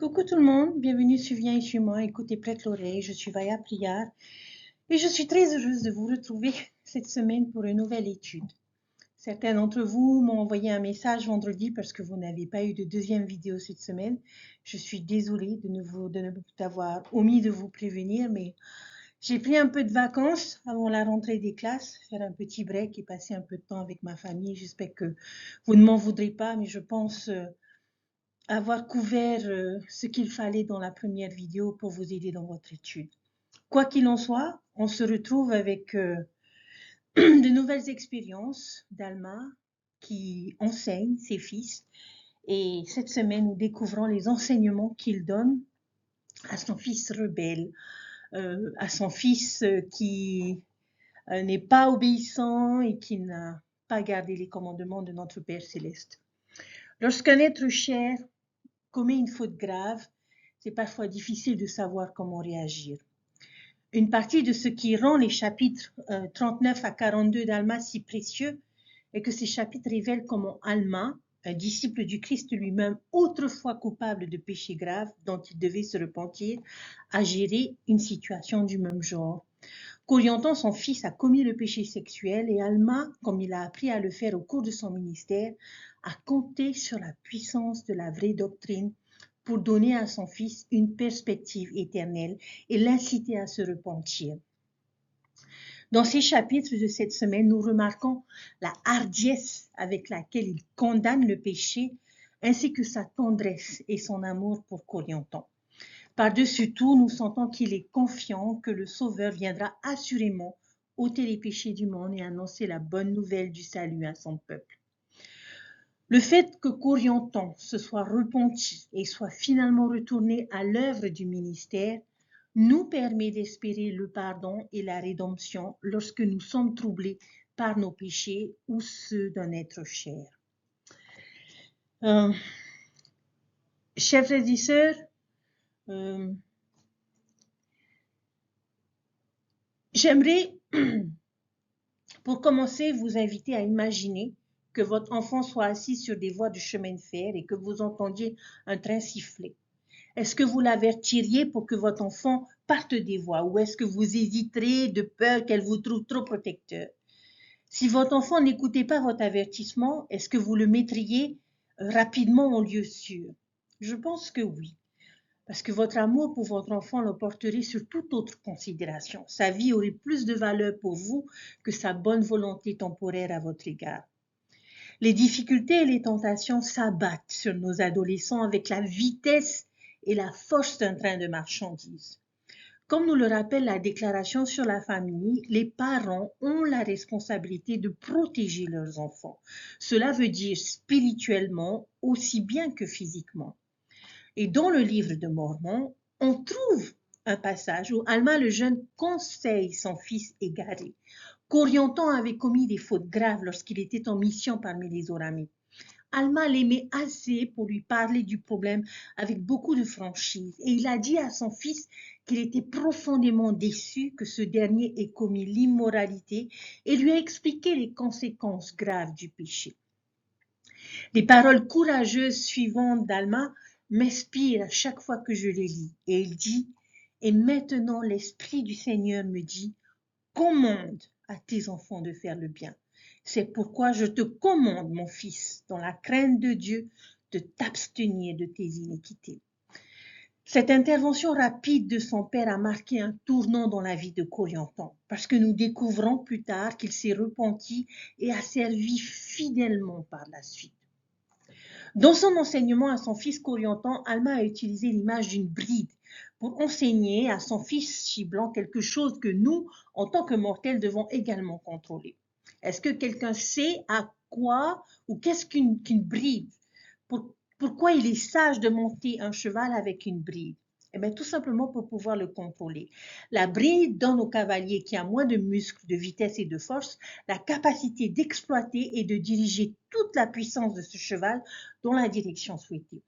Coucou tout le monde, bienvenue sur Viens chez moi, écoute et prête l'oreille, je suis Vaya Priar et je suis très heureuse de vous retrouver cette semaine pour une nouvelle étude. Certains d'entre vous m'ont envoyé un message vendredi parce que vous n'avez pas eu de deuxième vidéo cette semaine. Je suis désolée de ne d'avoir omis de vous prévenir, mais j'ai pris un peu de vacances avant la rentrée des classes, faire un petit break et passer un peu de temps avec ma famille. J'espère que vous ne m'en voudrez pas, mais je pense avoir couvert ce qu'il fallait dans la première vidéo pour vous aider dans votre étude. Quoi qu'il en soit, on se retrouve avec de nouvelles expériences d'Alma qui enseigne ses fils. Et cette semaine, nous découvrons les enseignements qu'il donne à son fils rebelle, à son fils qui n'est pas obéissant et qui n'a pas gardé les commandements de notre Père céleste. Lorsqu'un être cher commet une faute grave, c'est parfois difficile de savoir comment réagir. Une partie de ce qui rend les chapitres 39 à 42 d'Alma si précieux est que ces chapitres révèlent comment Alma, un disciple du Christ lui-même, autrefois coupable de péchés graves dont il devait se repentir, a géré une situation du même genre. Qu'orientant son fils a commis le péché sexuel et Alma, comme il a appris à le faire au cours de son ministère, a compté sur la puissance de la vraie doctrine pour donner à son fils une perspective éternelle et l'inciter à se repentir. Dans ces chapitres de cette semaine, nous remarquons la hardiesse avec laquelle il condamne le péché, ainsi que sa tendresse et son amour pour Corianton. Par-dessus tout, nous sentons qu'il est confiant que le Sauveur viendra assurément ôter les péchés du monde et annoncer la bonne nouvelle du salut à son peuple. Le fait que Corianton se soit repenti et soit finalement retourné à l'œuvre du ministère nous permet d'espérer le pardon et la rédemption lorsque nous sommes troublés par nos péchés ou ceux d'un être cher. Chers frères et sœurs, j'aimerais, pour commencer, vous inviter à imaginer que votre enfant soit assis sur des voies de chemin de fer et que vous entendiez un train siffler. Est-ce que vous l'avertiriez pour que votre enfant parte des voies ou est-ce que vous hésiterez de peur qu'elle vous trouve trop protecteur? Si votre enfant n'écoutait pas votre avertissement, est-ce que vous le mettriez rapidement en lieu sûr? Je pense que oui. Parce que votre amour pour votre enfant le porterait sur toute autre considération. Sa vie aurait plus de valeur pour vous que sa bonne volonté temporaire à votre égard. Les difficultés et les tentations s'abattent sur nos adolescents avec la vitesse et la force d'un train de marchandises. Comme nous le rappelle la déclaration sur la famille, les parents ont la responsabilité de protéger leurs enfants. Cela veut dire spirituellement aussi bien que physiquement. Et dans le livre de Mormon, on trouve un passage où Alma le jeune conseille son fils égaré. Corianton avait commis des fautes graves lorsqu'il était en mission parmi les Oramites. Alma l'aimait assez pour lui parler du problème avec beaucoup de franchise et il a dit à son fils qu'il était profondément déçu que ce dernier ait commis l'immoralité et lui a expliqué les conséquences graves du péché. Les paroles courageuses suivantes d'Alma m'inspirent à chaque fois que je les lis et il dit « Et maintenant l'Esprit du Seigneur me dit « Commande à tes enfants de faire le bien. C'est pourquoi je te commande, mon fils, dans la crainte de Dieu, de t'abstenir de tes iniquités. » Cette intervention rapide de son père a marqué un tournant dans la vie de Corianton, parce que nous découvrons plus tard qu'il s'est repenti et a servi fidèlement par la suite. Dans son enseignement à son fils Corianton, Alma a utilisé l'image d'une bride pour enseigner à son fils Chiblan quelque chose que nous, en tant que mortels, devons également contrôler. Est-ce que quelqu'un sait à quoi ou qu'est-ce qu'une bride? Pourquoi il est sage de monter un cheval avec une bride? Eh bien, tout simplement pour pouvoir le contrôler. La bride donne au cavalier qui a moins de muscles, de vitesse et de force la capacité d'exploiter et de diriger toute la puissance de ce cheval dans la direction souhaitée.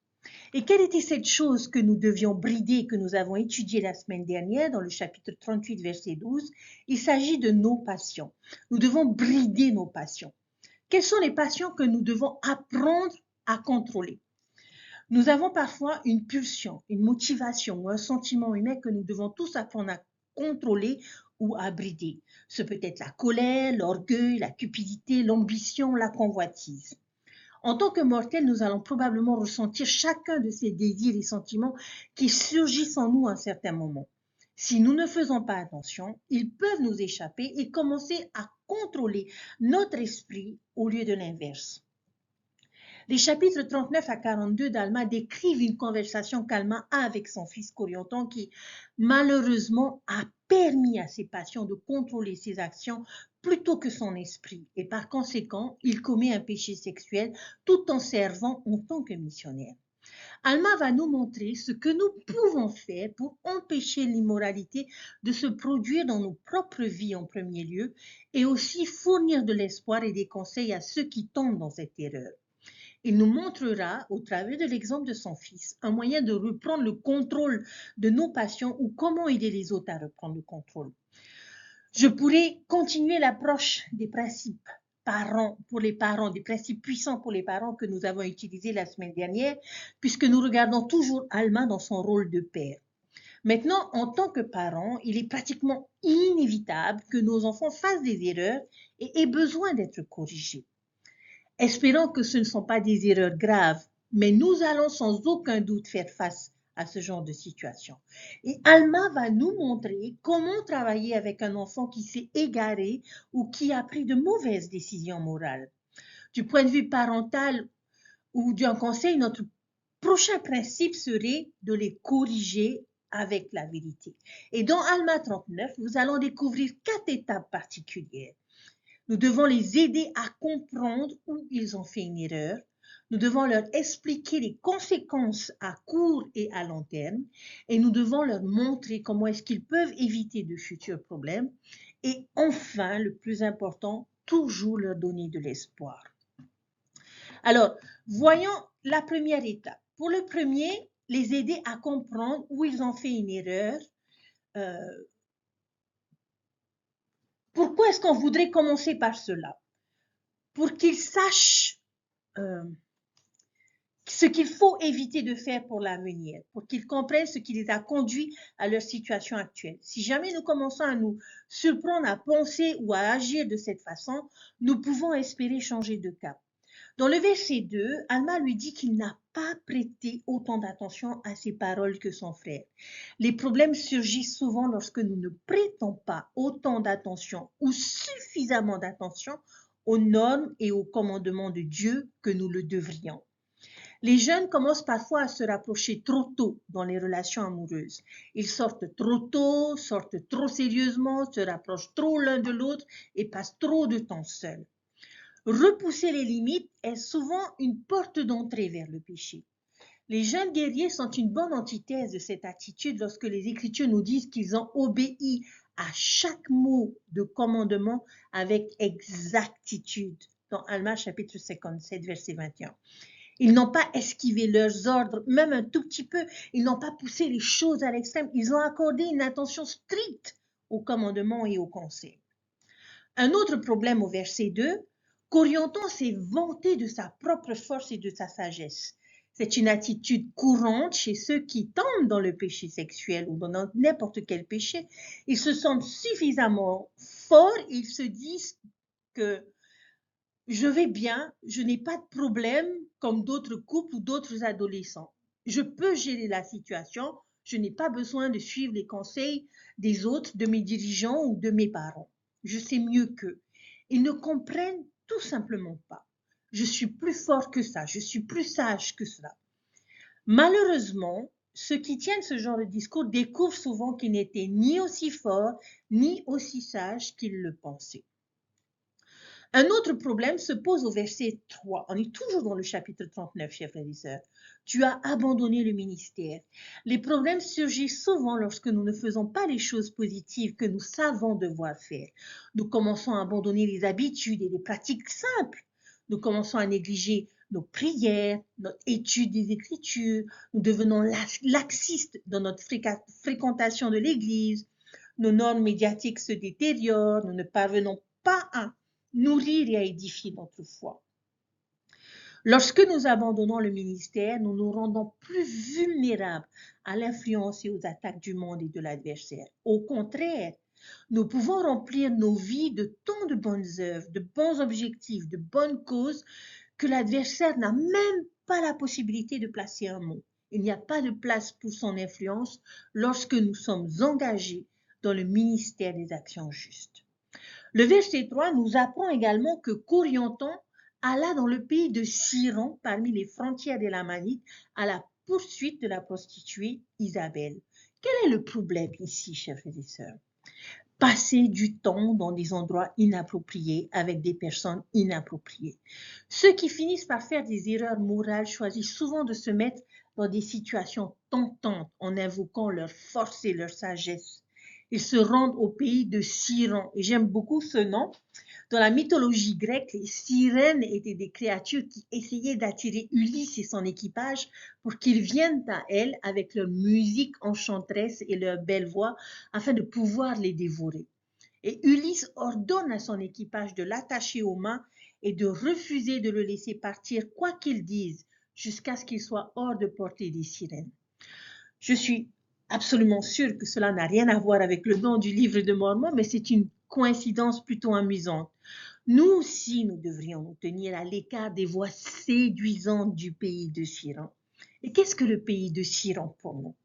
Et quelle était cette chose que nous devions brider, que nous avons étudiée la semaine dernière dans le chapitre 38, verset 12? Il s'agit de nos passions. Nous devons brider nos passions. Quelles sont les passions que nous devons apprendre à contrôler? Nous avons parfois une pulsion, une motivation ou un sentiment humain que nous devons tous apprendre à contrôler ou à brider. Ce peut être la colère, l'orgueil, la cupidité, l'ambition, la convoitise. En tant que mortels, nous allons probablement ressentir chacun de ces désirs et sentiments qui surgissent en nous à un certain moment. Si nous ne faisons pas attention, ils peuvent nous échapper et commencer à contrôler notre esprit au lieu de l'inverse. Les chapitres 39 à 42 d'Alma décrivent une conversation qu'Alma a avec son fils Corionton qui, malheureusement, a permis à ses passions de contrôler ses actions plutôt que son esprit. Et par conséquent, il commet un péché sexuel tout en servant en tant que missionnaire. Alma va nous montrer ce que nous pouvons faire pour empêcher l'immoralité de se produire dans nos propres vies en premier lieu et aussi fournir de l'espoir et des conseils à ceux qui tombent dans cette erreur. Il nous montrera, au travers de l'exemple de son fils, un moyen de reprendre le contrôle de nos passions ou comment aider les autres à reprendre le contrôle. Je pourrais continuer l'approche des principes pour les parents, des principes puissants pour les parents que nous avons utilisés la semaine dernière, puisque nous regardons toujours Alma dans son rôle de père. Maintenant, en tant que parents, il est pratiquement inévitable que nos enfants fassent des erreurs et aient besoin d'être corrigés. Espérons que ce ne sont pas des erreurs graves, mais nous allons sans aucun doute faire face à ce genre de situation. Et Alma va nous montrer comment travailler avec un enfant qui s'est égaré ou qui a pris de mauvaises décisions morales. Du point de vue parental ou d'un conseil, notre prochain principe serait de les corriger avec la vérité. Et dans Alma 39, nous allons découvrir 4 étapes particulières. Nous devons les aider à comprendre où ils ont fait une erreur. Nous devons leur expliquer les conséquences à court et à long terme. Et nous devons leur montrer comment est-ce qu'ils peuvent éviter de futurs problèmes. Et enfin, le plus important, toujours leur donner de l'espoir. Alors, voyons la première étape. Pour le premier, les aider à comprendre où ils ont fait une erreur. Pourquoi est-ce qu'on voudrait commencer par cela? Pour qu'ils sachent ce qu'il faut éviter de faire pour l'avenir, pour qu'ils comprennent ce qui les a conduits à leur situation actuelle. Si jamais nous commençons à nous surprendre à penser ou à agir de cette façon, nous pouvons espérer changer de cap. Dans le verset 2, Alma lui dit qu'il n'a pas prêté autant d'attention à ses paroles que son frère. Les problèmes surgissent souvent lorsque nous ne prêtons pas autant d'attention ou suffisamment d'attention aux normes et aux commandements de Dieu que nous le devrions. Les jeunes commencent parfois à se rapprocher trop tôt dans les relations amoureuses. Ils sortent trop tôt, sortent trop sérieusement, se rapprochent trop l'un de l'autre et passent trop de temps seuls. Repousser les limites est souvent une porte d'entrée vers le péché. Les jeunes guerriers sont une bonne antithèse de cette attitude lorsque les Écritures nous disent qu'ils ont obéi à chaque mot de commandement avec exactitude. Dans Alma chapitre 57, verset 21. Ils n'ont pas esquivé leurs ordres, même un tout petit peu. Ils n'ont pas poussé les choses à l'extrême. Ils ont accordé une attention stricte aux commandements et aux conseils. Un autre problème au verset 2, Corionton s'est vanté de sa propre force et de sa sagesse. C'est une attitude courante chez ceux qui tombent dans le péché sexuel ou dans n'importe quel péché. Ils se sentent suffisamment forts, ils se disent que je vais bien, je n'ai pas de problème comme d'autres couples ou d'autres adolescents. Je peux gérer la situation, je n'ai pas besoin de suivre les conseils des autres, de mes dirigeants ou de mes parents. Je sais mieux qu'eux. Ils ne comprennent tout simplement pas. Je suis plus fort que ça, je suis plus sage que cela. Malheureusement, ceux qui tiennent ce genre de discours découvrent souvent qu'ils n'étaient ni aussi forts ni aussi sages qu'ils le pensaient. Un autre problème se pose au verset 3. On est toujours dans le chapitre 39, chers frères et sœurs. Tu as abandonné le ministère. Les problèmes surgissent souvent lorsque nous ne faisons pas les choses positives que nous savons devoir faire. Nous commençons à abandonner les habitudes et les pratiques simples. Nous commençons à négliger nos prières, notre étude des Écritures. Nous devenons laxistes dans notre fréquentation de l'Église. Nos normes médiatiques se détériorent. Nous ne parvenons pas à nourrir et à édifier notre foi. Lorsque nous abandonnons le ministère, nous nous rendons plus vulnérables à l'influence et aux attaques du monde et de l'adversaire. Au contraire, nous pouvons remplir nos vies de tant de bonnes œuvres, de bons objectifs, de bonnes causes que l'adversaire n'a même pas la possibilité de placer un mot. Il n'y a pas de place pour son influence lorsque nous sommes engagés dans le ministère des actions justes. Le verset 3 nous apprend également que Corianton alla dans le pays de Siran, parmi les frontières de l'Amanite, à la poursuite de la prostituée Isabelle. Quel est le problème ici, chers frères et sœurs? Passer du temps dans des endroits inappropriés avec des personnes inappropriées. Ceux qui finissent par faire des erreurs morales choisissent souvent de se mettre dans des situations tentantes en invoquant leur force et leur sagesse. Ils se rendent au pays de Siran. Et j'aime beaucoup ce nom. Dans la mythologie grecque, les sirènes étaient des créatures qui essayaient d'attirer Ulysse et son équipage pour qu'ils viennent à elles avec leur musique enchanteresse et leur belle voix afin de pouvoir les dévorer. Et Ulysse ordonne à son équipage de l'attacher aux mains et de refuser de le laisser partir quoi qu'il dise jusqu'à ce qu'il soit hors de portée des sirènes. Je suis absolument sûre que cela n'a rien à voir avec le nom du livre de Mormon, mais c'est une coïncidence plutôt amusante. Nous aussi, nous devrions nous tenir à l'écart des voix séduisantes du pays de Siran. Et qu'est-ce que le pays de Siran pour nous?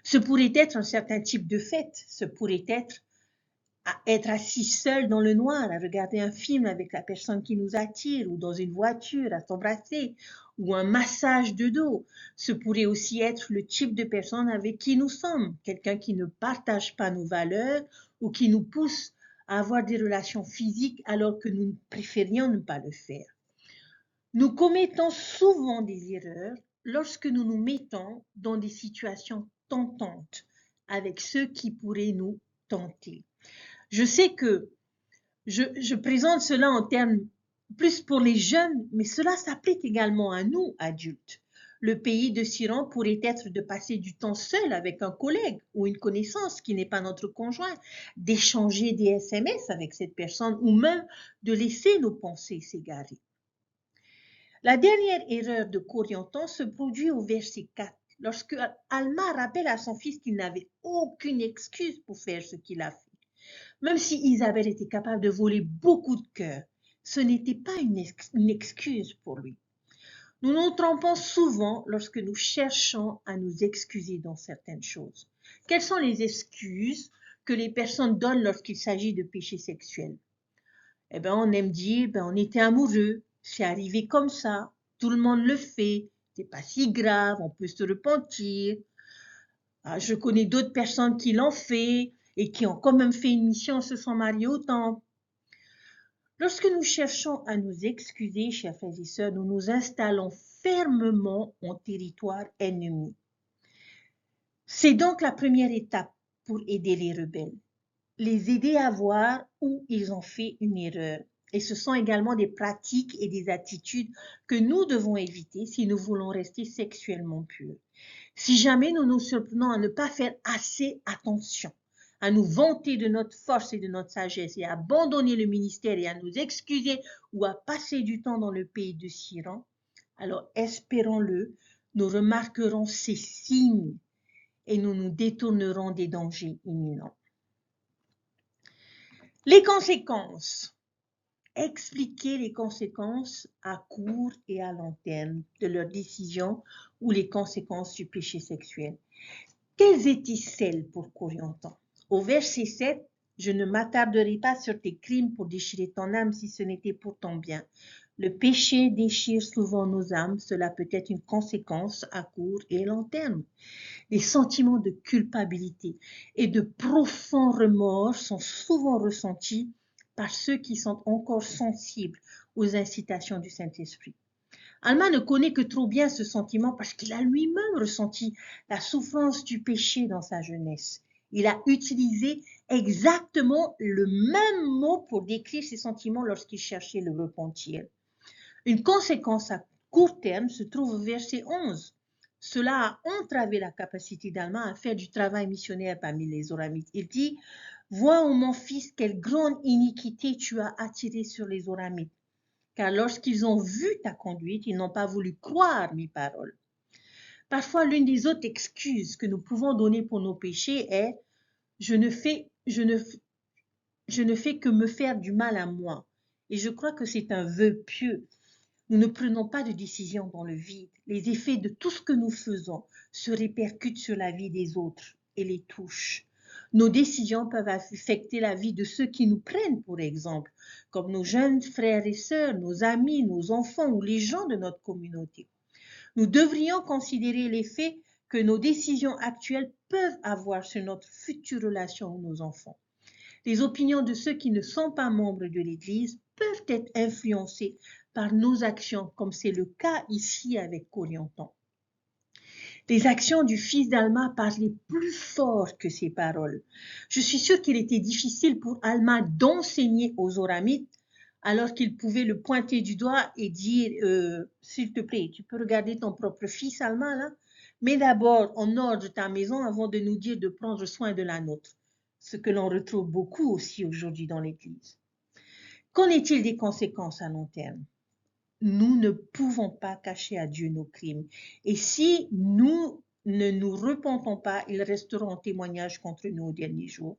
Ce pourrait être un certain type de fête, ce pourrait être assis seul dans le noir, à regarder un film avec la personne qui nous attire, ou dans une voiture, à s'embrasser, ou un massage de dos. Ce pourrait aussi être le type de personne avec qui nous sommes, quelqu'un qui ne partage pas nos valeurs, ou qui nous pousse à avoir des relations physiques alors que nous préférions ne pas le faire. Nous commettons souvent des erreurs lorsque nous nous mettons dans des situations tentantes avec ceux qui pourraient nous tenter. Je sais que je présente cela en termes plus pour les jeunes, mais cela s'applique également à nous, adultes. Le pays de Siran pourrait être de passer du temps seul avec un collègue ou une connaissance qui n'est pas notre conjoint, d'échanger des SMS avec cette personne ou même de laisser nos pensées s'égarer. La dernière erreur de Corianton se produit au verset 4, lorsque Alma rappelle à son fils qu'il n'avait aucune excuse pour faire ce qu'il a fait. Même si Isabelle était capable de voler beaucoup de cœurs, ce n'était pas une excuse pour lui. Nous nous trompons souvent lorsque nous cherchons à nous excuser dans certaines choses. Quelles sont les excuses que les personnes donnent lorsqu'il s'agit de péché sexuel? Eh bien, on aime dire, on était amoureux, c'est arrivé comme ça, tout le monde le fait, c'est pas si grave, on peut se repentir. Ah, je connais d'autres personnes qui l'ont fait et qui ont quand même fait une mission, se sont mariées au temple. Lorsque nous cherchons à nous excuser, chers frères et sœurs, nous nous installons fermement en territoire ennemi. C'est donc la première étape pour aider les rebelles, les aider à voir où ils ont fait une erreur. Et ce sont également des pratiques et des attitudes que nous devons éviter si nous voulons rester sexuellement purs. Si jamais nous nous surprenons à ne pas faire assez attention, à nous vanter de notre force et de notre sagesse et à abandonner le ministère et à nous excuser ou à passer du temps dans le pays de Siran, alors espérons-le, nous remarquerons ces signes et nous nous détournerons des dangers imminents. Les conséquences. Expliquer les conséquences à court et à long terme de leurs décisions ou les conséquences du péché sexuel. Quelles étaient-elles pour Corianton? Au verset 7, je ne m'attarderai pas sur tes crimes pour déchirer ton âme si ce n'était pour ton bien. Le péché déchire souvent nos âmes, cela peut être une conséquence à court et long terme. Les sentiments de culpabilité et de profonds remords sont souvent ressentis par ceux qui sont encore sensibles aux incitations du Saint-Esprit. Alma ne connaît que trop bien ce sentiment parce qu'il a lui-même ressenti la souffrance du péché dans sa jeunesse. Il a utilisé exactement le même mot pour décrire ses sentiments lorsqu'il cherchait le repentir. Une conséquence à court terme se trouve au verset 11. Cela a entravé la capacité d'Alma à faire du travail missionnaire parmi les Oramites. Il dit, « Vois, ô mon fils, quelle grande iniquité tu as attirée sur les Oramites. car lorsqu'ils ont vu ta conduite, ils n'ont pas voulu croire mes paroles. Parfois, l'une des autres excuses que nous pouvons donner pour nos péchés est je ne fais que me faire du mal à moi. Et je crois que c'est un vœu pieux. Nous ne prenons pas de décision dans le vide. Les effets de tout ce que nous faisons se répercutent sur la vie des autres et les touchent. Nos décisions peuvent affecter la vie de ceux qui nous prennent pour exemple, comme nos jeunes frères et sœurs, nos amis, nos enfants ou les gens de notre communauté. Nous devrions considérer l'effet que nos décisions actuelles peuvent avoir sur notre future relation ou nos enfants. Les opinions de ceux qui ne sont pas membres de l'Église peuvent être influencées par nos actions, comme c'est le cas ici avec Corianton. Les actions du fils d'Alma parlaient plus fort que ses paroles. Je suis sûre qu'il était difficile pour Alma d'enseigner aux Oramites alors qu'il pouvait le pointer du doigt et dire s'il te plaît, tu peux regarder ton propre fils, Alma, là? Mais d'abord, en ordre ta maison avant de nous dire de prendre soin de la nôtre, ce que l'on retrouve beaucoup aussi aujourd'hui dans l'Église. Qu'en est-il des conséquences à long terme? Nous ne pouvons pas cacher à Dieu nos crimes. Et si nous ne nous repentons pas, ils resteront en témoignage contre nous au dernier jour.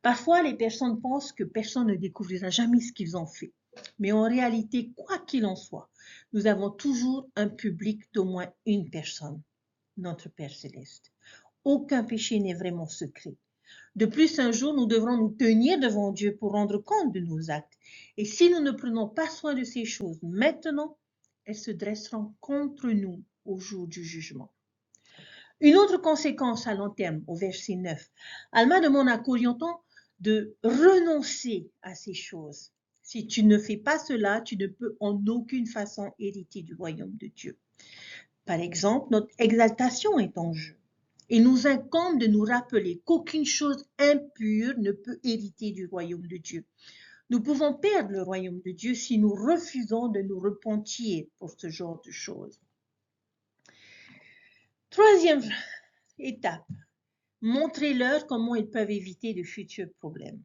Parfois, les personnes pensent que personne ne découvrira jamais ce qu'ils ont fait. Mais en réalité, quoi qu'il en soit, nous avons toujours un public d'au moins une personne, notre Père Céleste. Aucun péché n'est vraiment secret. De plus, un jour, nous devrons nous tenir devant Dieu pour rendre compte de nos actes. Et si nous ne prenons pas soin de ces choses maintenant, elles se dresseront contre nous au jour du jugement. Une autre conséquence à long terme, au verset 9, Alma demande à Corianton de renoncer à ces choses. Si tu ne fais pas cela, tu ne peux en aucune façon hériter du royaume de Dieu. Par exemple, notre exaltation est en jeu. Il nous incombe de nous rappeler qu'aucune chose impure ne peut hériter du royaume de Dieu. Nous pouvons perdre le royaume de Dieu si nous refusons de nous repentir pour ce genre de choses. Troisième étape, montrez-leur comment ils peuvent éviter de futurs problèmes.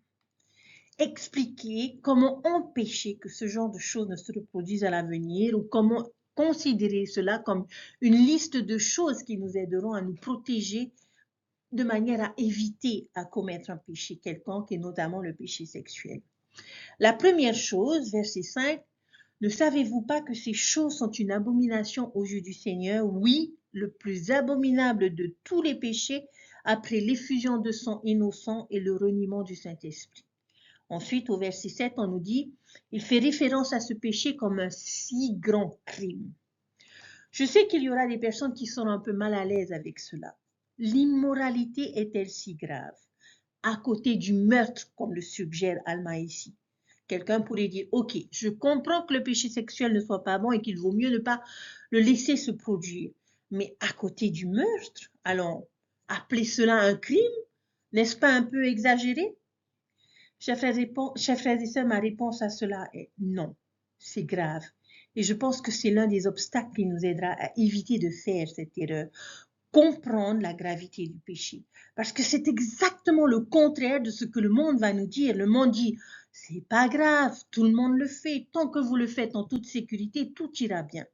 Expliquez comment empêcher que ce genre de choses ne se reproduisent à l'avenir ou comment considérer cela comme une liste de choses qui nous aideront à nous protéger de manière à éviter à commettre un péché quelconque et notamment le péché sexuel. La première chose, verset 5, ne savez-vous pas que ces choses sont une abomination aux yeux du Seigneur? Oui, le plus abominable de tous les péchés après l'effusion de sang innocent et le reniement du Saint-Esprit. Ensuite, au verset 7, on nous dit, il fait référence à ce péché comme un si grand crime. Je sais qu'il y aura des personnes qui seront un peu mal à l'aise avec cela. L'immoralité est-elle si grave? À côté du meurtre, comme le suggère Alma ici. Quelqu'un pourrait dire, ok, je comprends que le péché sexuel ne soit pas bon et qu'il vaut mieux ne pas le laisser se produire. Mais à côté du meurtre, allons, appeler cela un crime? N'est-ce pas un peu exagéré? Chers frères et sœurs, ma réponse à cela est non, c'est grave. Et je pense que c'est l'un des obstacles qui nous aidera à éviter de faire cette erreur. Comprendre la gravité du péché. Parce que c'est exactement le contraire de ce que le monde va nous dire. Le monde dit, c'est pas grave, tout le monde le fait. Tant que vous le faites en toute sécurité, tout ira bien.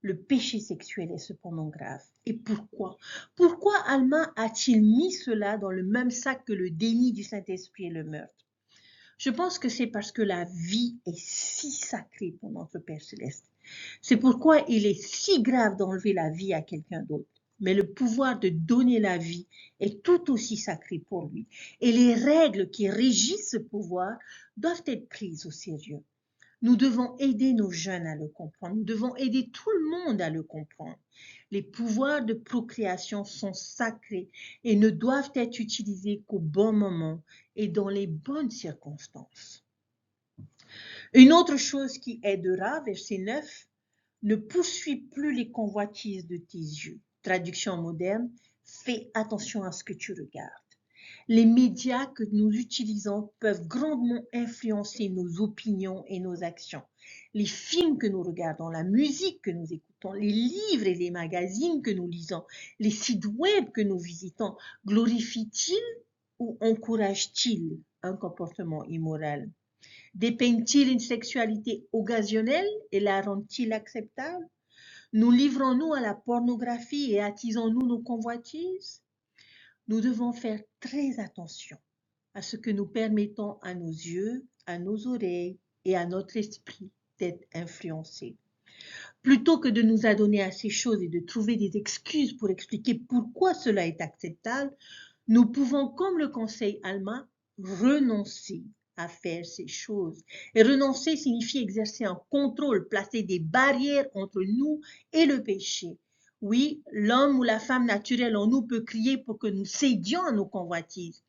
Le péché sexuel est cependant grave. Et pourquoi? Pourquoi Alma a-t-il mis cela dans le même sac que le déni du Saint-Esprit et le meurtre? Je pense que c'est parce que la vie est si sacrée pour notre Père Céleste. C'est pourquoi il est si grave d'enlever la vie à quelqu'un d'autre. Mais le pouvoir de donner la vie est tout aussi sacré pour lui. Et les règles qui régissent ce pouvoir doivent être prises au sérieux. Nous devons aider nos jeunes à le comprendre. Nous devons aider tout le monde à le comprendre. Les pouvoirs de procréation sont sacrés et ne doivent être utilisés qu'au bon moment et dans les bonnes circonstances. Une autre chose qui aidera, verset 9, ne poursuis plus les convoitises de tes yeux. Traduction moderne, fais attention à ce que tu regardes. Les médias que nous utilisons peuvent grandement influencer nos opinions et nos actions. Les films que nous regardons, la musique que nous écoutons, les livres et les magazines que nous lisons, les sites web que nous visitons, glorifient-ils ou encouragent-ils un comportement immoral? Dépeignent-ils une sexualité occasionnelle et la rendent-ils acceptable? Nous livrons-nous à la pornographie et attisons-nous nos convoitises? Nous devons faire très attention à ce que nous permettons à nos yeux, à nos oreilles et à notre esprit d'être influencés. Plutôt que de nous adonner à ces choses et de trouver des excuses pour expliquer pourquoi cela est acceptable, nous pouvons, comme le conseil allemand, renoncer à faire ces choses. Et renoncer signifie exercer un contrôle, placer des barrières entre nous et le péché. Oui, l'homme ou la femme naturelle en nous peut crier pour que nous cédions à nos convoitises,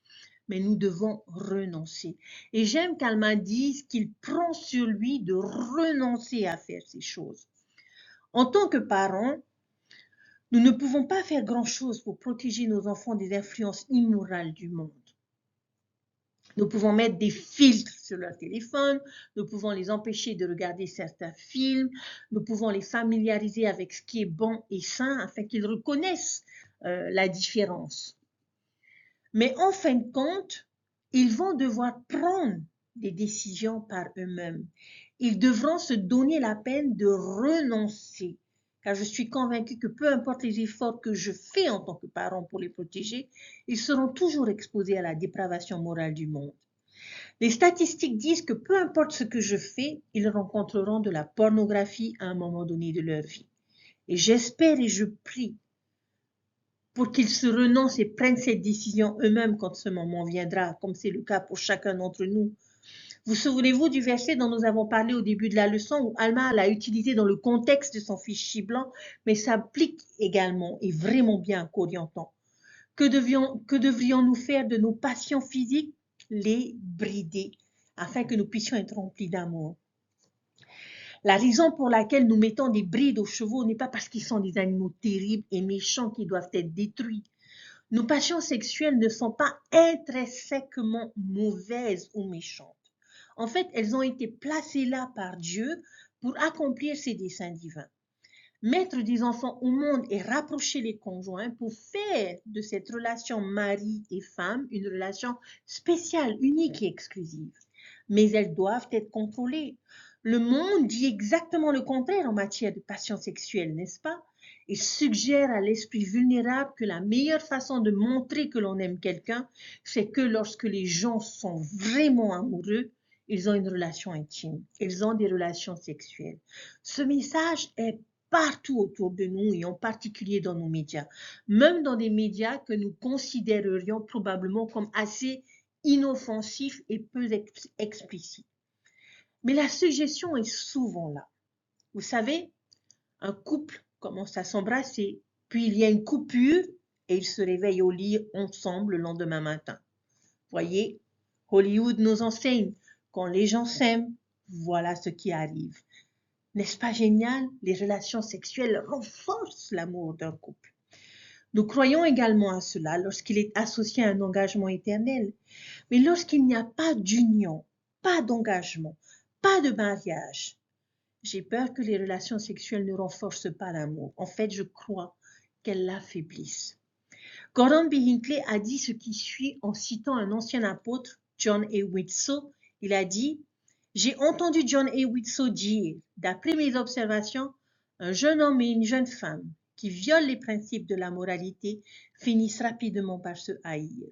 mais nous devons renoncer. Et j'aime qu'Alma dise qu'il prend sur lui de renoncer à faire ces choses. En tant que parents, nous ne pouvons pas faire grand-chose pour protéger nos enfants des influences immorales du monde. Nous pouvons mettre des filtres sur leur téléphone, nous pouvons les empêcher de regarder certains films, nous pouvons les familiariser avec ce qui est bon et sain afin qu'ils reconnaissent la différence. Mais en fin de compte, ils vont devoir prendre des décisions par eux-mêmes. Ils devront se donner la peine de renoncer, car je suis convaincue que peu importe les efforts que je fais en tant que parent pour les protéger, ils seront toujours exposés à la dépravation morale du monde. Les statistiques disent que peu importe ce que je fais, ils rencontreront de la pornographie à un moment donné de leur vie. Et j'espère et je prie pour qu'ils se renoncent et prennent cette décision eux-mêmes quand ce moment viendra, comme c'est le cas pour chacun d'entre nous. Vous souvenez-vous du verset dont nous avons parlé au début de la leçon, où Alma l'a utilisé dans le contexte de son fils Chiblan, mais s'applique également et vraiment bien à Coriantan. Que devrions-nous faire de nos passions physiques? Les brider, afin que nous puissions être remplis d'amour. La raison pour laquelle nous mettons des brides aux chevaux n'est pas parce qu'ils sont des animaux terribles et méchants qui doivent être détruits. Nos passions sexuelles ne sont pas intrinsèquement mauvaises ou méchantes. En fait, elles ont été placées là par Dieu pour accomplir ses desseins divins. Mettre des enfants au monde et rapprocher les conjoints pour faire de cette relation mari et femme une relation spéciale, unique et exclusive. Mais elles doivent être contrôlées. Le monde dit exactement le contraire en matière de passion sexuelle, n'est-ce pas? Il suggère à l'esprit vulnérable que la meilleure façon de montrer que l'on aime quelqu'un, c'est que lorsque les gens sont vraiment amoureux, ils ont une relation intime, ils ont des relations sexuelles. Ce message est partout autour de nous et en particulier dans nos médias, même dans des médias que nous considérerions probablement comme assez inoffensifs et peu explicites. Mais la suggestion est souvent là. Vous savez, un couple commence à s'embrasser, puis il y a une coupure et ils se réveillent au lit ensemble le lendemain matin. Voyez, Hollywood nous enseigne, quand les gens s'aiment, voilà ce qui arrive. N'est-ce pas génial? Les relations sexuelles renforcent l'amour d'un couple. Nous croyons également à cela lorsqu'il est associé à un engagement éternel. Mais lorsqu'il n'y a pas d'union, pas d'engagement, pas de mariage, j'ai peur que les relations sexuelles ne renforcent pas l'amour. En fait, je crois qu'elles l'affaiblissent. Gordon B. Hinckley a dit ce qui suit en citant un ancien apôtre, John A. Widtsoe. Il a dit « J'ai entendu John A. Widtsoe dire, d'après mes observations, un jeune homme et une jeune femme qui violent les principes de la moralité finissent rapidement par se haïr. »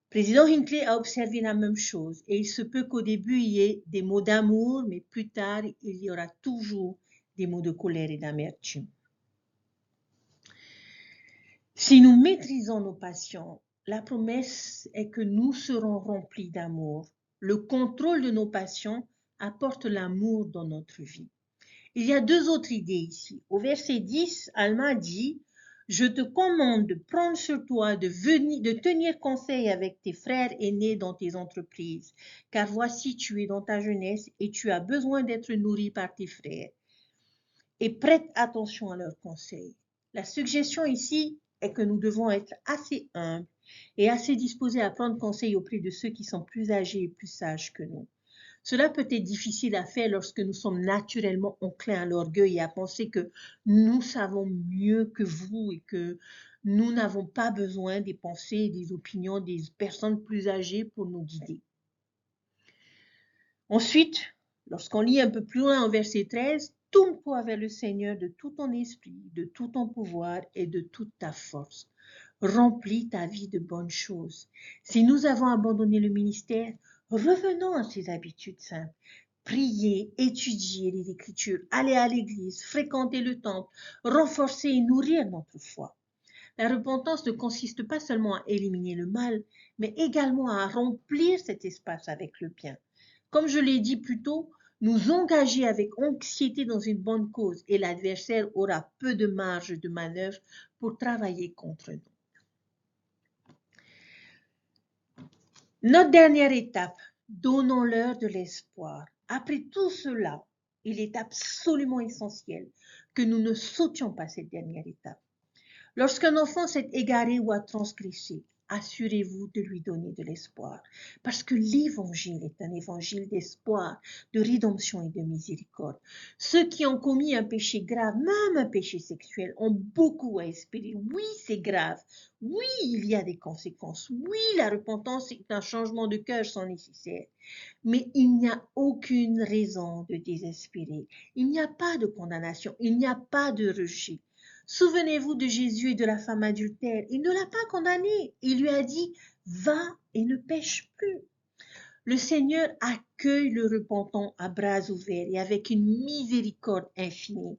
Président Hinckley a observé la même chose et il se peut qu'au début il y ait des mots d'amour, mais plus tard il y aura toujours des mots de colère et d'amertume. Si nous maîtrisons nos passions, la promesse est que nous serons remplis d'amour. Le contrôle de nos passions apporte l'amour dans notre vie. Il y a deux autres idées ici. Au verset 10, Alma dit « Je te commande de prendre sur toi de tenir conseil avec tes frères aînés dans tes entreprises, car voici tu es dans ta jeunesse et tu as besoin d'être nourri par tes frères. Et prête attention à leurs conseils. » La suggestion ici est que nous devons être assez humbles et assez disposés à prendre conseil auprès de ceux qui sont plus âgés et plus sages que nous. Cela peut être difficile à faire lorsque nous sommes naturellement enclins à l'orgueil et à penser que nous savons mieux que vous et que nous n'avons pas besoin des pensées et des opinions des personnes plus âgées pour nous guider. Ensuite, lorsqu'on lit un peu plus loin au verset 13, « Tourne-toi vers le Seigneur de tout ton esprit, de tout ton pouvoir et de toute ta force. Remplis ta vie de bonnes choses. » Si nous avons abandonné le ministère, revenons à ces habitudes simples. Prier, étudier les Écritures, aller à l'église, fréquenter le temple, renforcer et nourrir notre foi. La repentance ne consiste pas seulement à éliminer le mal, mais également à remplir cet espace avec le bien. Comme je l'ai dit plus tôt, nous engager avec anxiété dans une bonne cause et l'adversaire aura peu de marge de manœuvre pour travailler contre nous. Notre dernière étape, donnons-leur de l'espoir. Après tout cela, il est absolument essentiel que nous ne sautions pas cette dernière étape. Lorsqu'un enfant s'est égaré ou a transgressé, assurez-vous de lui donner de l'espoir, parce que l'évangile est un évangile d'espoir, de rédemption et de miséricorde. Ceux qui ont commis un péché grave, même un péché sexuel, ont beaucoup à espérer. Oui, c'est grave. Oui, il y a des conséquences. Oui, la repentance est un changement de cœur sans nécessaire. Mais il n'y a aucune raison de désespérer. Il n'y a pas de condamnation. Il n'y a pas de rejet. Souvenez-vous de Jésus et de la femme adultère. Il ne l'a pas condamnée. Il lui a dit, va et ne pêche plus. Le Seigneur accueille le repentant à bras ouverts et avec une miséricorde infinie.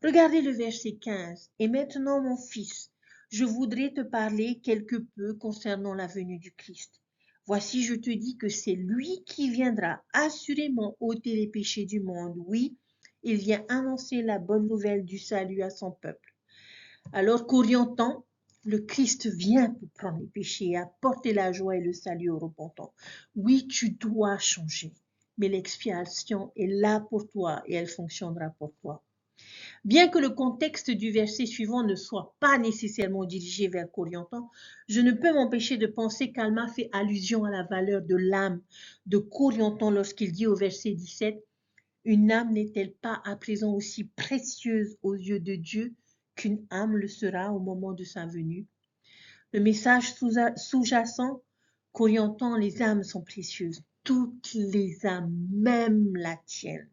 Regardez le verset 15. Et maintenant, mon fils, je voudrais te parler quelque peu concernant la venue du Christ. Voici, je te dis que c'est lui qui viendra assurément ôter les péchés du monde. Oui, il vient annoncer la bonne nouvelle du salut à son peuple. Alors qu'orientant, le Christ vient pour prendre les péchés et apporter la joie et le salut aux repentants. Oui, tu dois changer, mais l'expiation est là pour toi et elle fonctionnera pour toi. Bien que le contexte du verset suivant ne soit pas nécessairement dirigé vers Corianton, je ne peux m'empêcher de penser qu'Alma fait allusion à la valeur de l'âme de Corianton lorsqu'il dit au verset 17 « Une âme n'est-elle pas à présent aussi précieuse aux yeux de Dieu qu'une âme le sera au moment de sa venue ?» Le message sous-jacent, Corianton, les âmes sont précieuses, toutes les âmes, même la tienne.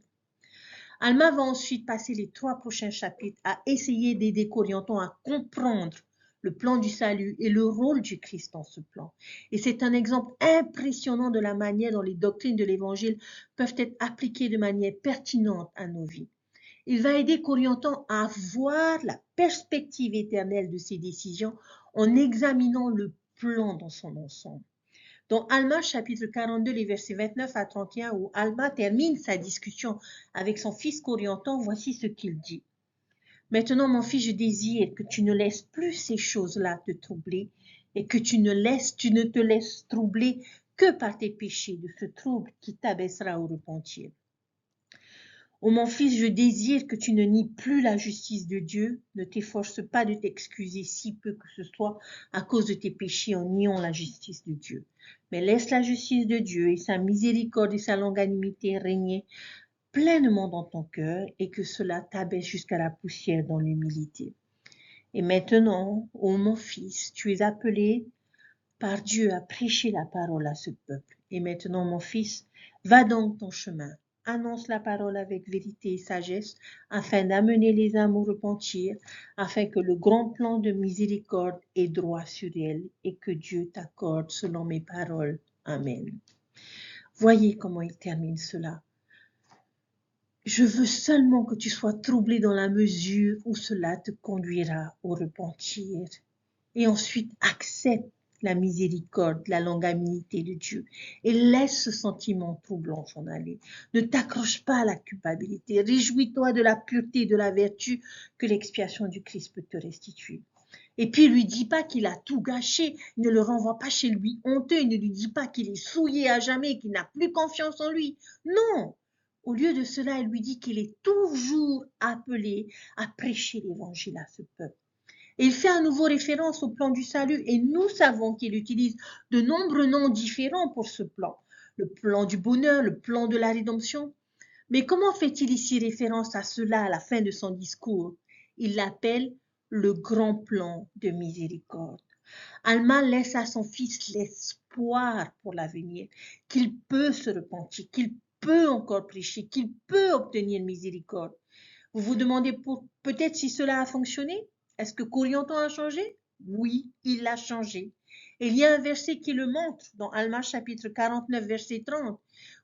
Alma va ensuite passer les 3 prochains chapitres à essayer d'aider Corianton à comprendre le plan du salut et le rôle du Christ dans ce plan. Et c'est un exemple impressionnant de la manière dont les doctrines de l'Évangile peuvent être appliquées de manière pertinente à nos vies. Il va aider Corianton à voir la perspective éternelle de ses décisions en examinant le plan dans son ensemble. Dans Alma, chapitre 42, les versets 29 à 31, où Alma termine sa discussion avec son fils Corianton, voici ce qu'il dit. « Maintenant, mon fils, je désire que tu ne laisses plus ces choses-là te troubler et que tu ne te laisses troubler que par tes péchés, de ce trouble qui t'abaissera au repentir. Ô mon fils, je désire que tu ne nies plus la justice de Dieu, ne t'efforce pas de t'excuser si peu que ce soit à cause de tes péchés en niant la justice de Dieu. Mais laisse la justice de Dieu et sa miséricorde et sa longanimité régner pleinement dans ton cœur et que cela t'abaisse jusqu'à la poussière dans l'humilité. Et maintenant, ô mon fils, tu es appelé par Dieu à prêcher la parole à ce peuple. Et maintenant, mon fils, va donc ton chemin. Annonce la parole avec vérité et sagesse, afin d'amener les âmes au repentir, afin que le grand plan de miséricorde ait droit sur elles, et que Dieu t'accorde selon mes paroles. Amen. Voyez comment il termine cela. Je veux seulement que tu sois troublé dans la mesure où cela te conduira au repentir. Et ensuite, accepte la miséricorde, la longanimité de Dieu et laisse ce sentiment troublant s'en aller. Ne t'accroche pas à la culpabilité. Réjouis-toi de la pureté et de la vertu que l'expiation du Christ peut te restituer. Et puis, il lui dit pas qu'il a tout gâché, il ne le renvoie pas chez lui honteux, il ne lui dit pas qu'il est souillé à jamais, qu'il n'a plus confiance en lui. Non! Au lieu de cela, il lui dit qu'il est toujours appelé à prêcher l'évangile à ce peuple. Et il fait à nouveau référence au plan du salut et nous savons qu'il utilise de nombreux noms différents pour ce plan. Le plan du bonheur, le plan de la rédemption. Mais comment fait-il ici référence à cela à la fin de son discours? Il l'appelle le grand plan de miséricorde. Alma laisse à son fils l'espoir pour l'avenir, qu'il peut se repentir, qu'il peut encore prêcher, qu'il peut obtenir miséricorde. Vous vous demandez peut-être si cela a fonctionné? Est-ce que Corrienton a changé? Oui, il a changé. Et il y a un verset qui le montre dans Alma chapitre 49, verset 30.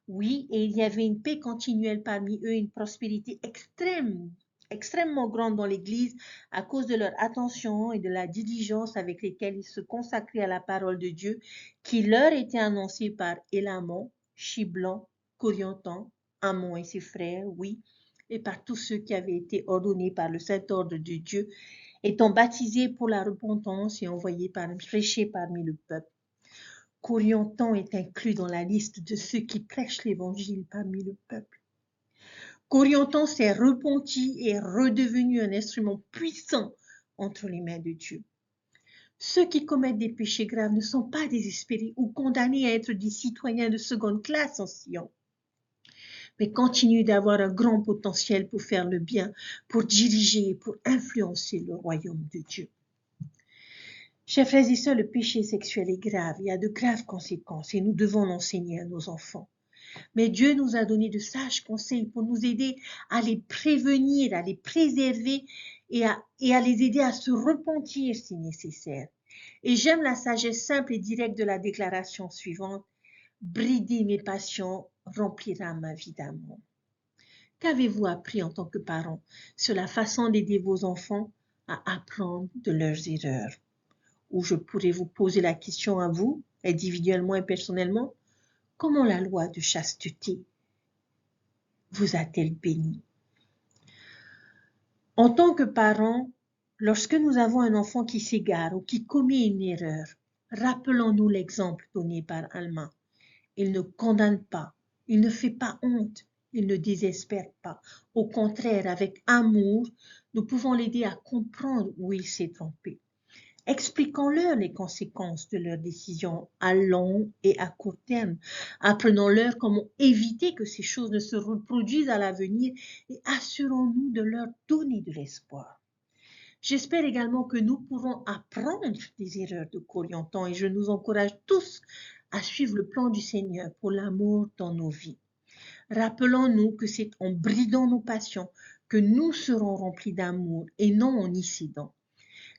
Oui, et il y avait une paix continuelle parmi eux, une prospérité extrêmement grande dans l'Église à cause de leur attention et de la diligence avec lesquelles ils se consacraient à la parole de Dieu qui leur était annoncée par Élamon, Chiblan, Corrienton, Amon et ses frères, oui, et par tous ceux qui avaient été ordonnés par le Saint-Ordre de Dieu, étant baptisés pour la repentance et envoyés prêcher parmi le peuple. Corrienton est inclus dans la liste de ceux qui prêchent l'Évangile parmi le peuple. Corrienton s'est repenti et est redevenu un instrument puissant entre les mains de Dieu. Ceux qui commettent des péchés graves ne sont pas désespérés ou condamnés à être des citoyens de seconde classe en Sion, mais continuent d'avoir un grand potentiel pour faire le bien, pour diriger et pour influencer le royaume de Dieu. Chers frères et sœurs, le péché sexuel est grave, il y a de graves conséquences et nous devons l'enseigner à nos enfants. Mais Dieu nous a donné de sages conseils pour nous aider à les prévenir, à les préserver et à les aider à se repentir si nécessaire. Et j'aime la sagesse simple et directe de la déclaration suivante. Brider mes passions remplira ma vie d'amour. Qu'avez-vous appris en tant que parent sur la façon d'aider vos enfants à apprendre de leurs erreurs? Ou je pourrais vous poser la question à vous, individuellement et personnellement, comment la loi de chasteté vous a-t-elle béni? En tant que parent, lorsque nous avons un enfant qui s'égare ou qui commet une erreur, rappelons-nous l'exemple donné par Alma. Il ne condamne pas, il ne fait pas honte, il ne désespère pas. Au contraire, avec amour, nous pouvons l'aider à comprendre où il s'est trompé. Expliquons-leur les conséquences de leurs décisions à long et à court terme. Apprenons-leur comment éviter que ces choses ne se reproduisent à l'avenir et assurons-nous de leur donner de l'espoir. J'espère également que nous pourrons apprendre des erreurs de Corrienton et je nous encourage tous à suivre le plan du Seigneur pour l'amour dans nos vies. Rappelons-nous que c'est en bridant nos passions que nous serons remplis d'amour et non en y cédant.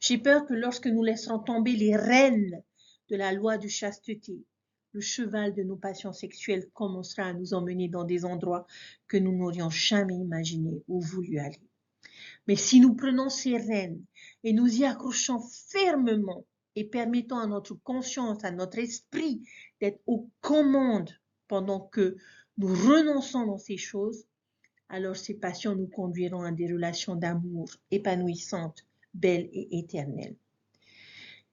J'ai peur que lorsque nous laisserons tomber les rênes de la loi de chasteté, le cheval de nos passions sexuelles commencera à nous emmener dans des endroits que nous n'aurions jamais imaginé ou voulu aller. Mais si nous prenons ces rênes et nous y accrochons fermement et permettons à notre conscience, à notre esprit d'être aux commandes pendant que nous renonçons dans ces choses, alors ces passions nous conduiront à des relations d'amour épanouissantes, belle et éternelle.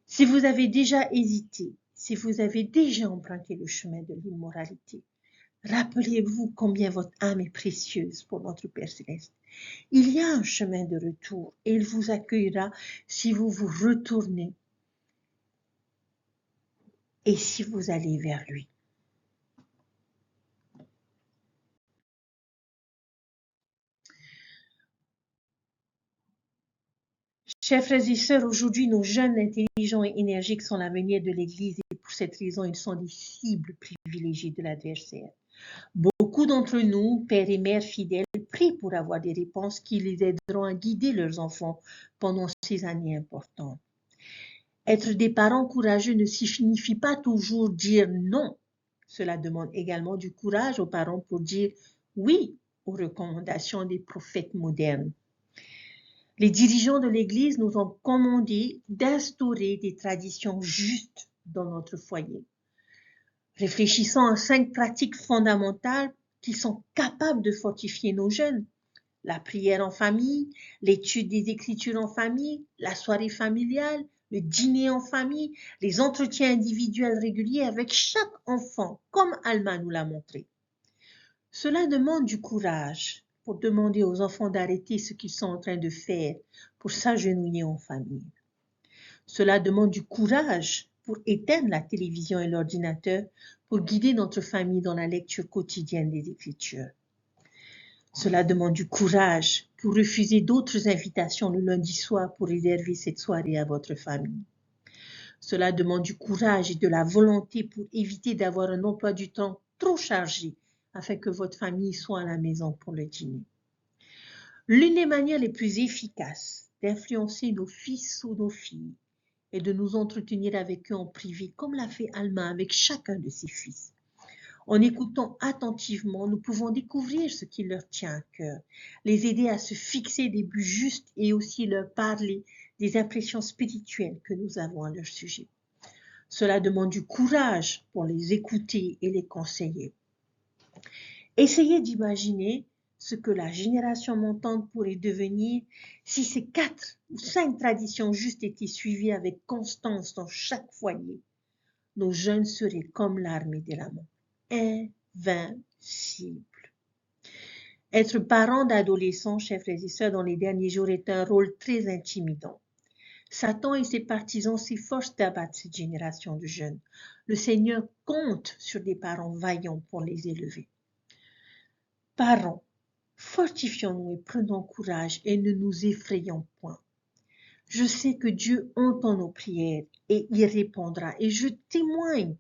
Si vous avez déjà hésité, si vous avez déjà emprunté le chemin de l'immoralité, rappelez-vous combien votre âme est précieuse pour notre Père Céleste. Il y a un chemin de retour et il vous accueillera si vous vous retournez et si vous allez vers lui. Chers frères et sœurs, aujourd'hui, nos jeunes intelligents et énergiques sont l'avenir de l'Église et pour cette raison, ils sont des cibles privilégiées de l'adversaire. Beaucoup d'entre nous, pères et mères fidèles, prient pour avoir des réponses qui les aideront à guider leurs enfants pendant ces années importantes. Être des parents courageux ne signifie pas toujours dire non. Cela demande également du courage aux parents pour dire oui aux recommandations des prophètes modernes. Les dirigeants de l'Église nous ont commandé d'instaurer des traditions justes dans notre foyer. Réfléchissons à 5 pratiques fondamentales qui sont capables de fortifier nos jeunes. La prière en famille, l'étude des Écritures en famille, la soirée familiale, le dîner en famille, les entretiens individuels réguliers avec chaque enfant, comme Alma nous l'a montré. Cela demande du courage pour demander aux enfants d'arrêter ce qu'ils sont en train de faire pour s'agenouiller en famille. Cela demande du courage pour éteindre la télévision et l'ordinateur pour guider notre famille dans la lecture quotidienne des Écritures. Cela demande du courage pour refuser d'autres invitations le lundi soir pour réserver cette soirée à votre famille. Cela demande du courage et de la volonté pour éviter d'avoir un emploi du temps trop chargé afin que votre famille soit à la maison pour le dîner. L'une des manières les plus efficaces d'influencer nos fils ou nos filles est de nous entretenir avec eux en privé, comme l'a fait Alma avec chacun de ses fils. En écoutant attentivement, nous pouvons découvrir ce qui leur tient à cœur, les aider à se fixer des buts justes et aussi leur parler des impressions spirituelles que nous avons à leur sujet. Cela demande du courage pour les écouter et les conseiller. Essayez d'imaginer ce que la génération montante pourrait devenir si ces 4 ou 5 traditions justes étaient suivies avec constance dans chaque foyer. Nos jeunes seraient comme l'armée de l'amour, invincibles. Être parent d'adolescents, chers frères et sœurs, dans les derniers jours est un rôle très intimidant. Satan et ses partisans s'efforcent d'abattre cette génération de jeunes. Le Seigneur compte sur des parents vaillants pour les élever. Parents, fortifions-nous et prenons courage et ne nous effrayons point. Je sais que Dieu entend nos prières et y répondra, et je témoigne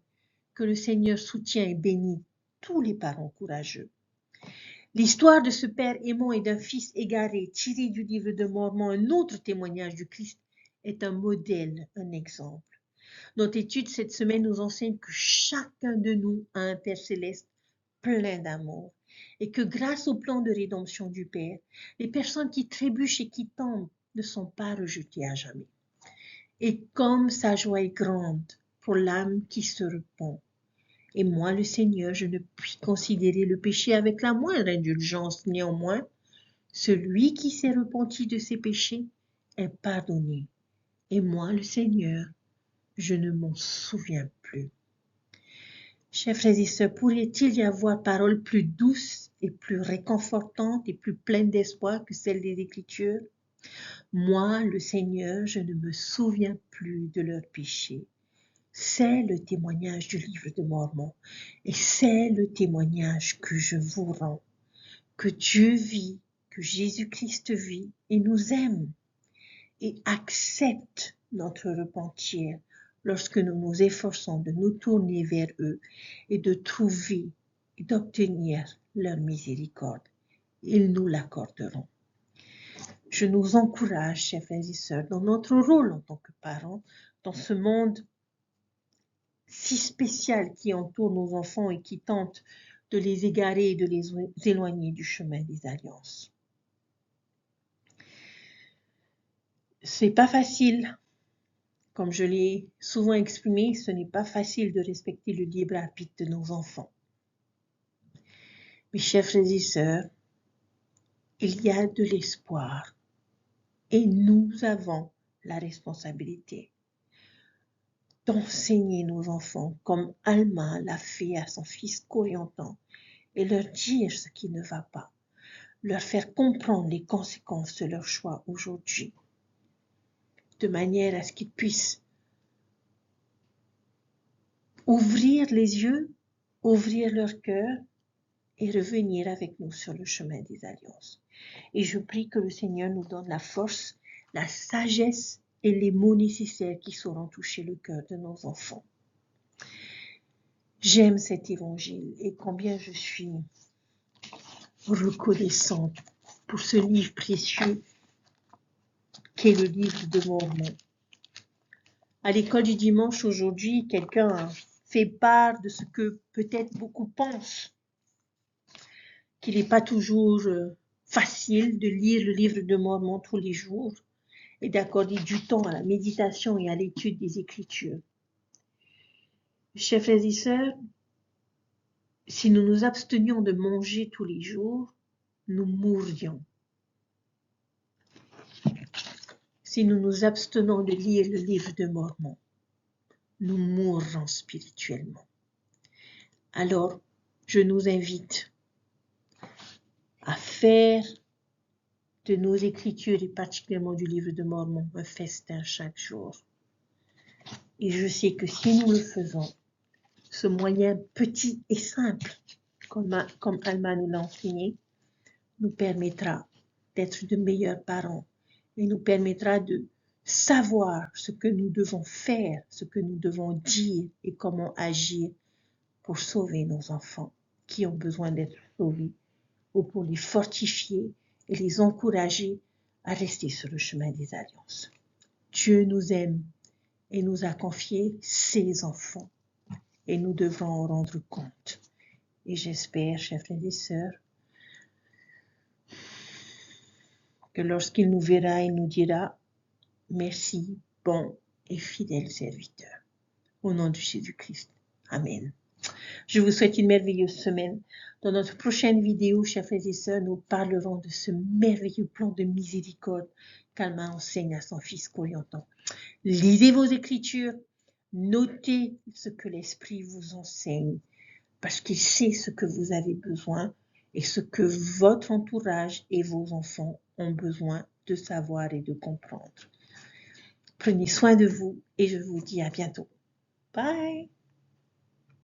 que le Seigneur soutient et bénit tous les parents courageux. L'histoire de ce père aimant et d'un fils égaré, tiré du livre de Mormon, un autre témoignage du Christ, est un modèle, un exemple. Notre étude cette semaine nous enseigne que chacun de nous a un Père céleste plein d'amour et que grâce au plan de rédemption du Père, les personnes qui trébuchent et qui tombent ne sont pas rejetées à jamais. Et comme sa joie est grande pour l'âme qui se repent. Et moi, le Seigneur, je ne puis considérer le péché avec la moindre indulgence. Néanmoins, celui qui s'est repenti de ses péchés est pardonné. Et moi, le Seigneur, je ne m'en souviens plus. Chers frères et sœurs, pourrait-il y avoir paroles plus douces et plus réconfortantes et plus pleines d'espoir que celles des Écritures? Moi, le Seigneur, je ne me souviens plus de leurs péchés. C'est le témoignage du livre de Mormon et c'est le témoignage que je vous rends, que Dieu vit, que Jésus-Christ vit et nous aime et accepte notre repentir lorsque nous nous efforçons de nous tourner vers eux et de trouver et d'obtenir leur miséricorde. Ils nous l'accorderont. Je nous encourage, chers frères et sœurs, dans notre rôle en tant que parents, dans ce monde si spécial qui entoure nos enfants et qui tente de les égarer et de les éloigner du chemin des alliances. C'est pas facile. Comme je l'ai souvent exprimé, ce n'est pas facile de respecter le libre arbitre de nos enfants. Mes chers frères et sœurs, il y a de l'espoir et nous avons la responsabilité d'enseigner nos enfants comme Alma l'a fait à son fils Coriantan et leur dire ce qui ne va pas, leur faire comprendre les conséquences de leur choix aujourd'hui, de manière à ce qu'ils puissent ouvrir les yeux, ouvrir leur cœur et revenir avec nous sur le chemin des alliances. Et je prie que le Seigneur nous donne la force, la sagesse et les mots nécessaires qui sauront toucher le cœur de nos enfants. J'aime cet évangile et combien je suis reconnaissante pour ce livre précieux qu'est le livre de Mormon. À l'école du dimanche aujourd'hui, quelqu'un fait part de ce que peut-être beaucoup pensent, qu'il n'est pas toujours facile de lire le livre de Mormon tous les jours et d'accorder du temps à la méditation et à l'étude des Écritures. Chers frères et sœurs, si nous nous abstenions de manger tous les jours, nous mourrions. Si nous nous abstenons de lire le livre de Mormon, nous mourrons spirituellement. Alors, je nous invite à faire de nos Écritures et particulièrement du livre de Mormon un festin chaque jour. Et je sais que si nous le faisons, ce moyen petit et simple, comme Alma nous l'a enseigné, nous permettra d'être de meilleurs parents et nous permettra de savoir ce que nous devons faire, ce que nous devons dire et comment agir pour sauver nos enfants. qui ont besoin d'être sauvés, ou pour les fortifier et les encourager à rester sur le chemin des alliances. Dieu nous aime et nous a confié ses enfants et nous devrons en rendre compte. Et j'espère, chers frères et sœurs, que lorsqu'il nous verra, il nous dira « Merci, bon et fidèle serviteur ». Au nom de Jésus-Christ. Amen. Je vous souhaite une merveilleuse semaine. Dans notre prochaine vidéo, chers frères et sœurs, nous parlerons de ce merveilleux plan de miséricorde qu'Alma enseigne à son fils Corianton. Lisez vos écritures, notez ce que l'Esprit vous enseigne, parce qu'il sait ce que vous avez besoin et ce que votre entourage et vos enfants ont besoin de savoir et de comprendre. Prenez soin de vous et je vous dis à bientôt. Bye!